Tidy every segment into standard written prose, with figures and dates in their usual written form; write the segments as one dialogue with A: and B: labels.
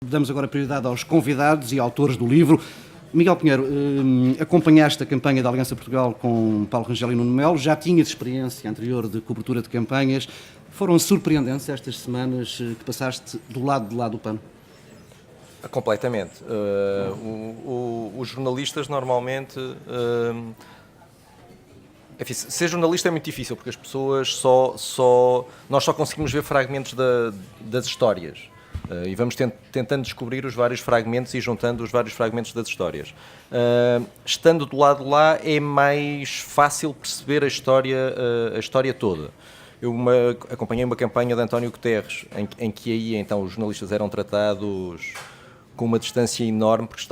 A: Damos agora prioridade aos convidados e autores do livro. Miguel Pinheiro, acompanhaste a campanha da Aliança Portugal com Paulo Rangel e Nuno Melo, já tinhas experiência anterior de cobertura de campanhas. Foram surpreendentes estas semanas que passaste do lado de lá do pano?
B: Completamente. Os jornalistas normalmente... Enfim, ser jornalista é muito difícil porque as pessoas nós só conseguimos ver fragmentos das histórias. E vamos tentando descobrir os vários fragmentos e juntando os vários fragmentos das histórias. Estando do lado de lá é mais fácil perceber a história toda. Eu acompanhei uma campanha de António Guterres em que aí então os jornalistas eram tratados com uma distância enorme porque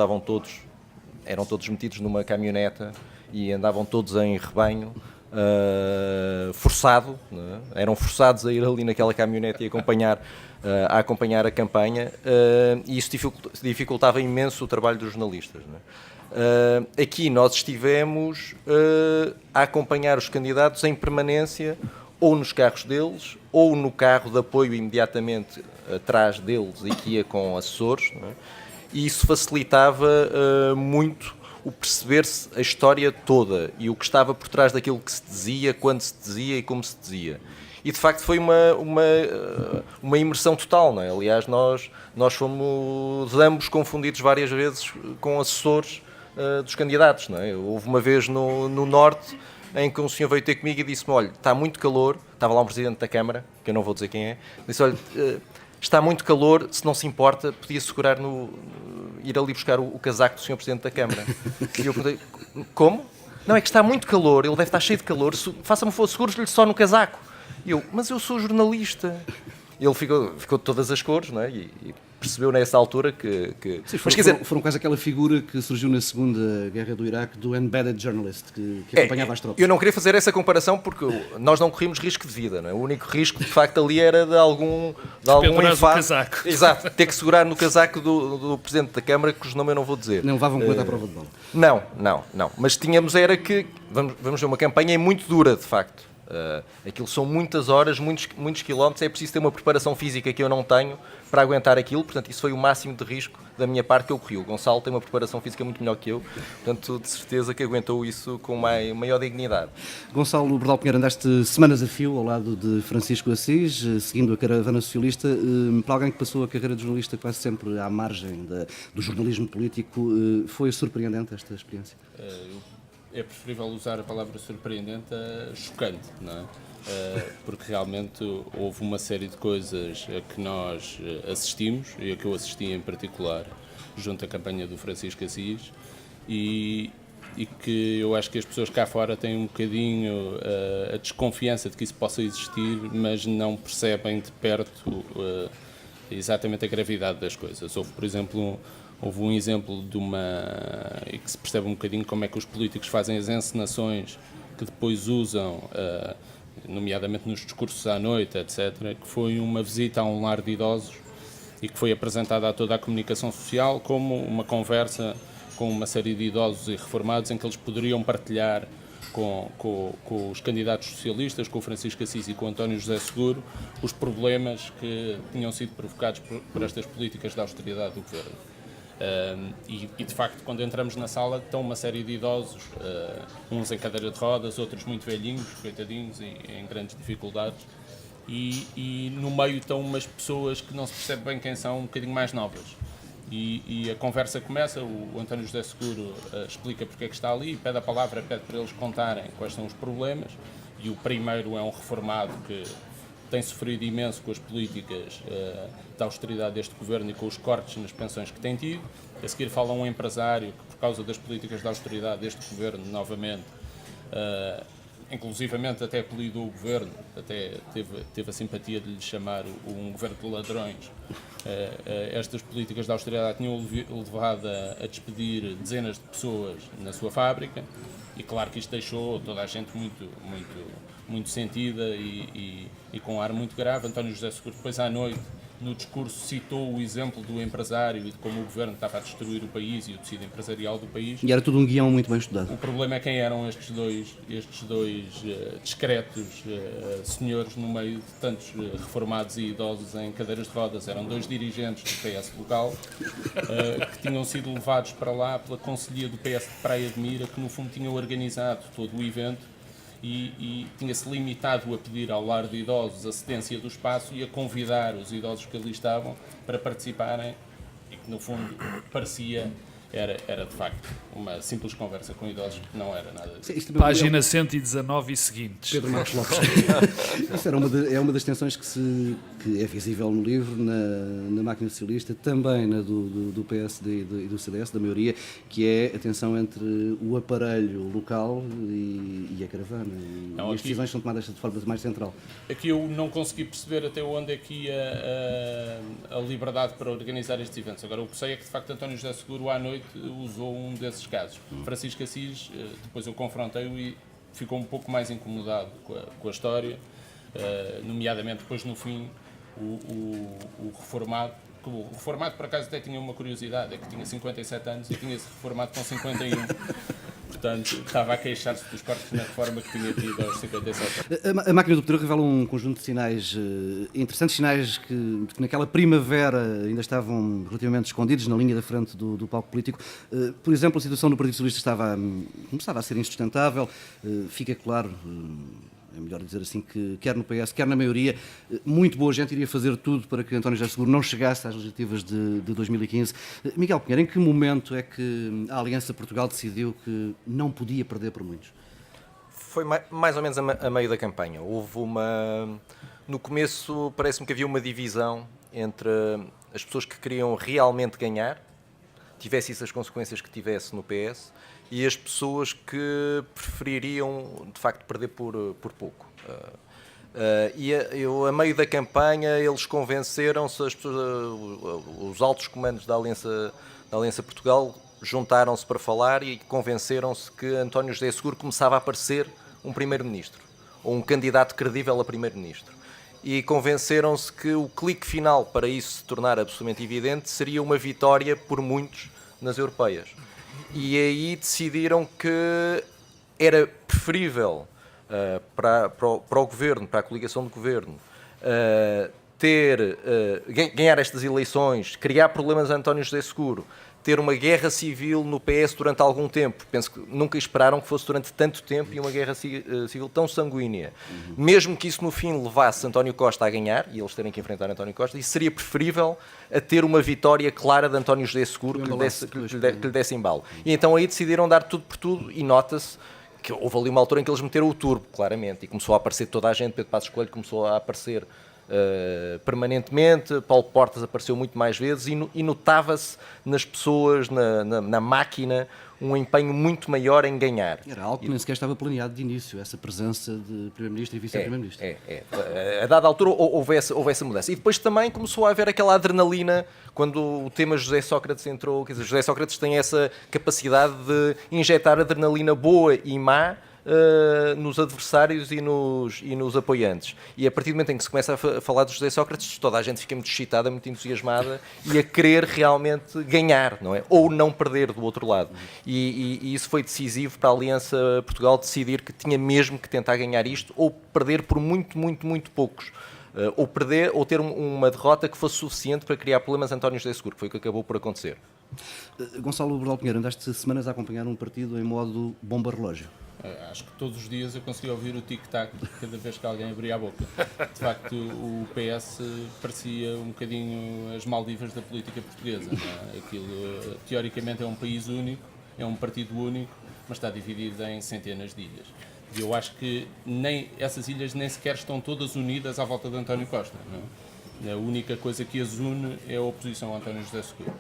B: eram todos metidos numa caminhoneta e andavam todos em rebanho, forçado, né? Eram forçados a ir ali naquela caminhonete e a acompanhar a campanha, e isso dificultava imenso o trabalho dos jornalistas, né? Aqui nós estivemos a acompanhar os candidatos em permanência, ou nos carros deles, ou no carro de apoio imediatamente atrás deles e que ia com assessores, né? E isso facilitava muito o perceber-se a história toda e o que estava por trás daquilo que se dizia, quando se dizia e como se dizia. E de facto foi uma imersão total, não é? Aliás, nós fomos ambos confundidos várias vezes com assessores dos candidatos, não é? Houve uma vez no Norte em que um senhor veio ter comigo e disse-me: olha, está muito calor, estava lá um presidente da Câmara, que eu não vou dizer quem é, disse: olha, está muito calor, se não se importa, podia segurar ir ali buscar o casaco do senhor presidente da Câmara. E eu perguntei: como? Não, é que está muito calor, ele deve estar cheio de calor, faça-me favor, seguro-lhe só no casaco. E eu: mas eu sou jornalista. Ele ficou de todas as cores, não é? E percebeu nessa altura que...
A: Sim, foram quase aquela figura que surgiu na Segunda Guerra do Iraque, do embedded journalist, que acompanhava as tropas.
B: Eu não queria fazer essa comparação porque nós não corríamos risco de vida, não é? O único risco, de facto, ali era de algum
C: casaco.
B: Exato, ter que segurar no casaco do Presidente da Câmara, cujo nome eu não vou dizer.
A: Não levavam coisa à prova de bala.
B: Não. Mas era que... Vamos ver uma campanha muito dura, de facto. Aquilo são muitas horas, muitos quilómetros, é preciso ter uma preparação física que eu não tenho para aguentar aquilo, portanto isso foi o máximo de risco da minha parte que eu corri. O Gonçalo tem uma preparação física muito melhor que eu, portanto de certeza que aguentou isso com maior dignidade.
A: Gonçalo Bordal Pinheiro, andaste semanas a fio ao lado de Francisco Assis, seguindo a caravana socialista. Para alguém que passou a carreira de jornalista quase sempre à margem do jornalismo político, foi surpreendente esta experiência?
C: É preferível usar a palavra surpreendente a chocante, não é? Porque realmente houve uma série de coisas a que nós assistimos, e a que eu assisti em particular, junto à campanha do Francisco Assis, e que eu acho que as pessoas cá fora têm um bocadinho a desconfiança de que isso possa existir, mas não percebem de perto exatamente a gravidade das coisas. Houve um exemplo e que se percebe um bocadinho como é que os políticos fazem as encenações que depois usam, nomeadamente nos discursos à noite, etc., que foi uma visita a um lar de idosos e que foi apresentada a toda a comunicação social como uma conversa com uma série de idosos e reformados em que eles poderiam partilhar com os candidatos socialistas, com o Francisco Assis e com o António José Seguro, os problemas que tinham sido provocados por estas políticas de austeridade do governo. E de facto, quando entramos na sala, estão uma série de idosos, uns em cadeira de rodas, outros muito velhinhos, coitadinhos, e em grandes dificuldades, e no meio estão umas pessoas que não se percebe bem quem são, um bocadinho mais novas. E a conversa começa, o António José Seguro explica porque é que está ali, pede a palavra, pede para eles contarem quais são os problemas, e o primeiro é um reformado que tem sofrido imenso com as políticas da austeridade deste governo e com os cortes nas pensões que tem tido. A seguir fala um empresário que, por causa das políticas da austeridade deste governo, novamente, inclusivamente até apelidou o governo, até teve a simpatia de lhe chamar um governo de ladrões. Estas políticas da austeridade tinham levado a despedir dezenas de pessoas na sua fábrica, e claro que isto deixou toda a gente muito sentida e com um ar muito grave. António José Seguro depois à noite no discurso citou o exemplo do empresário e de como o governo estava a destruir o país e o tecido empresarial do país.
A: E era tudo um guião muito bem estudado.
C: O problema é quem eram estes dois discretos senhores no meio de tantos reformados e idosos em cadeiras de rodas. Eram dois dirigentes do PS local que tinham sido levados para lá pela Conselhia do PS de Praia de Mira, que no fundo tinha organizado todo o evento e tinha-se limitado a pedir ao lar de idosos a cedência do espaço e a convidar os idosos que ali estavam para participarem e que no fundo parecia, era de facto uma simples conversa com idosos que não era nada disso.
D: Página 119 e seguintes.
A: Pedro Marcos Lopes. Isso é uma das tensões que é visível no livro, na máquina socialista, também na do PSD e do CDS, da maioria, que é a tensão entre o aparelho local e a caravana. E as decisões são tomadas de forma mais central.
C: Aqui eu não consegui perceber até onde é que ia a liberdade para organizar estes eventos. Agora, o que sei é que, de facto, António José Seguro, à noite, usou um desses casos. Francisco Assis, depois eu confrontei-o e ficou um pouco mais incomodado com a história, nomeadamente depois no fim o reformado, que o reformado por acaso até tinha uma curiosidade, é que tinha 57 anos e tinha-se reformado com 51. Portanto, estava a queixar-se dos cortes na reforma que tinha tido aos 57 anos.
A: A máquina do poder revela um conjunto de sinais interessantes, sinais que naquela primavera ainda estavam relativamente escondidos na linha da frente do palco político. Por exemplo, a situação do Partido Socialista começava a ser insustentável. Fica claro, é melhor dizer assim, que quer no PS, quer na maioria, muito boa gente iria fazer tudo para que António José Seguro não chegasse às legislativas de 2015. Miguel Pinheiro, em que momento é que a Aliança Portugal decidiu que não podia perder por muitos?
B: Foi mais ou menos a meio da campanha. Houve no começo parece-me que havia uma divisão entre as pessoas que queriam realmente ganhar, tivesse isso as consequências que tivesse no PS, e as pessoas que prefeririam, de facto, perder por pouco. A meio da campanha, eles convenceram-se, os altos comandos da Aliança Portugal juntaram-se para falar e convenceram-se que António José Seguro começava a parecer um primeiro-ministro, ou um candidato credível a primeiro-ministro. E convenceram-se que o clique final para isso se tornar absolutamente evidente seria uma vitória por muitos nas europeias. E aí decidiram que era preferível para o governo, para a coligação de governo, ganhar estas eleições, criar problemas a António José Seguro, ter uma guerra civil no PS durante algum tempo. Penso que nunca esperaram que fosse durante tanto tempo e uma guerra civil tão sanguínea. Mesmo que isso no fim levasse António Costa a ganhar, e eles terem que enfrentar António Costa, isso seria preferível a ter uma vitória clara de António José Seguro que lhe desse embalo. E então aí decidiram dar tudo por tudo e nota-se que houve ali uma altura em que eles meteram o turbo, claramente, e começou a aparecer toda a gente, Pedro Passos Coelho começou a aparecer permanentemente, Paulo Portas apareceu muito mais vezes e notava-se nas pessoas, na máquina, um empenho muito maior em ganhar.
A: Era algo que nem sequer estava planeado de início, essa presença de Primeiro-Ministro e Vice-Primeiro-Ministro.
B: A dada altura houve essa mudança. E depois também começou a haver aquela adrenalina quando o tema José Sócrates entrou. Quer dizer, José Sócrates tem essa capacidade de injetar adrenalina boa e má nos adversários e nos apoiantes. E a partir do momento em que se começa a falar de José Sócrates, toda a gente fica muito excitada, muito entusiasmada e a querer realmente ganhar, não é? Ou não perder do outro lado. E isso foi decisivo para a Aliança Portugal decidir que tinha mesmo que tentar ganhar isto ou perder por muito, muito, muito poucos. Ou ter uma derrota que fosse suficiente para criar problemas a António José Seguro, que foi o que acabou por acontecer.
A: Gonçalo Bordal Pinheiro, andaste semanas a acompanhar um partido em modo bomba-relógio.
C: Acho que todos os dias eu conseguia ouvir o tic-tac cada vez que alguém abria a boca. De facto, o PS parecia um bocadinho as Maldivas da política portuguesa. Não é? Aquilo, teoricamente, é um país único, é um partido único, mas está dividido em centenas de ilhas. E eu acho que essas ilhas nem sequer estão todas unidas à volta de António Costa. Não é? A única coisa que as une é a oposição a António José Seguro.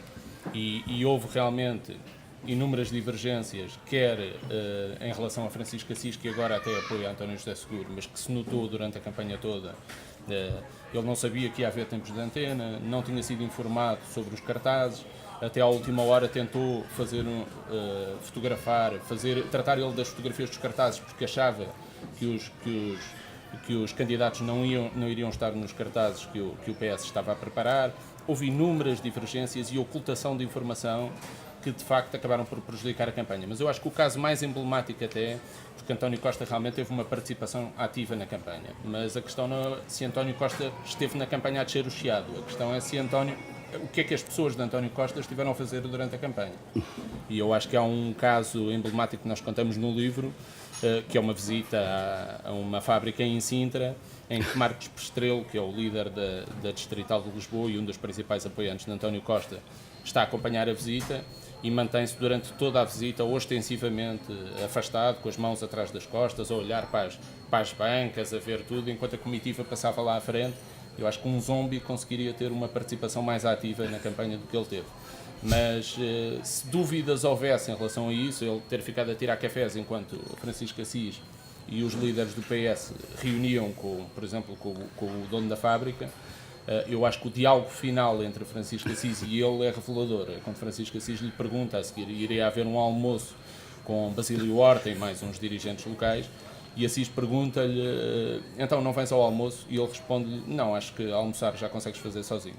C: E houve realmente inúmeras divergências, quer em relação a Francisco Assis, que agora até apoia António José Seguro, mas que se notou durante a campanha toda. Ele não sabia que ia haver tempos de antena, não tinha sido informado sobre os cartazes, até à última hora tentou tratar ele das fotografias dos cartazes, porque achava que que os candidatos não iriam estar nos cartazes que o PS estava a preparar. Houve inúmeras divergências e ocultação de informação que de facto acabaram por prejudicar a campanha. Mas eu acho que o caso mais emblemático até, porque António Costa realmente teve uma participação ativa na campanha, mas a questão não é se António Costa esteve na campanha a descer o chiado, a questão é o que é que as pessoas de António Costa estiveram a fazer durante a campanha. E eu acho que há um caso emblemático que nós contamos no livro, que é uma visita a uma fábrica em Sintra, em que Marcos Pestrelo, que é o líder da Distrital de Lisboa e um dos principais apoiantes de António Costa, está a acompanhar a visita e mantém-se durante toda a visita ostensivamente afastado, com as mãos atrás das costas, a olhar para as bancas, a ver tudo, enquanto a comitiva passava lá à frente. Eu acho que um zombie conseguiria ter uma participação mais ativa na campanha do que ele teve. Mas se dúvidas houvesse em relação a isso, ele ter ficado a tirar cafés enquanto Francisco Assis e os líderes do PS reuniam, por exemplo, com o dono da fábrica, eu acho que o diálogo final entre Francisco Assis e ele é revelador. Quando Francisco Assis lhe pergunta a seguir, iria haver um almoço com Basílio Horta e mais uns dirigentes locais, e Assis pergunta-lhe, então não vens ao almoço? E ele responde-lhe, não, acho que almoçar já consegues fazer sozinho.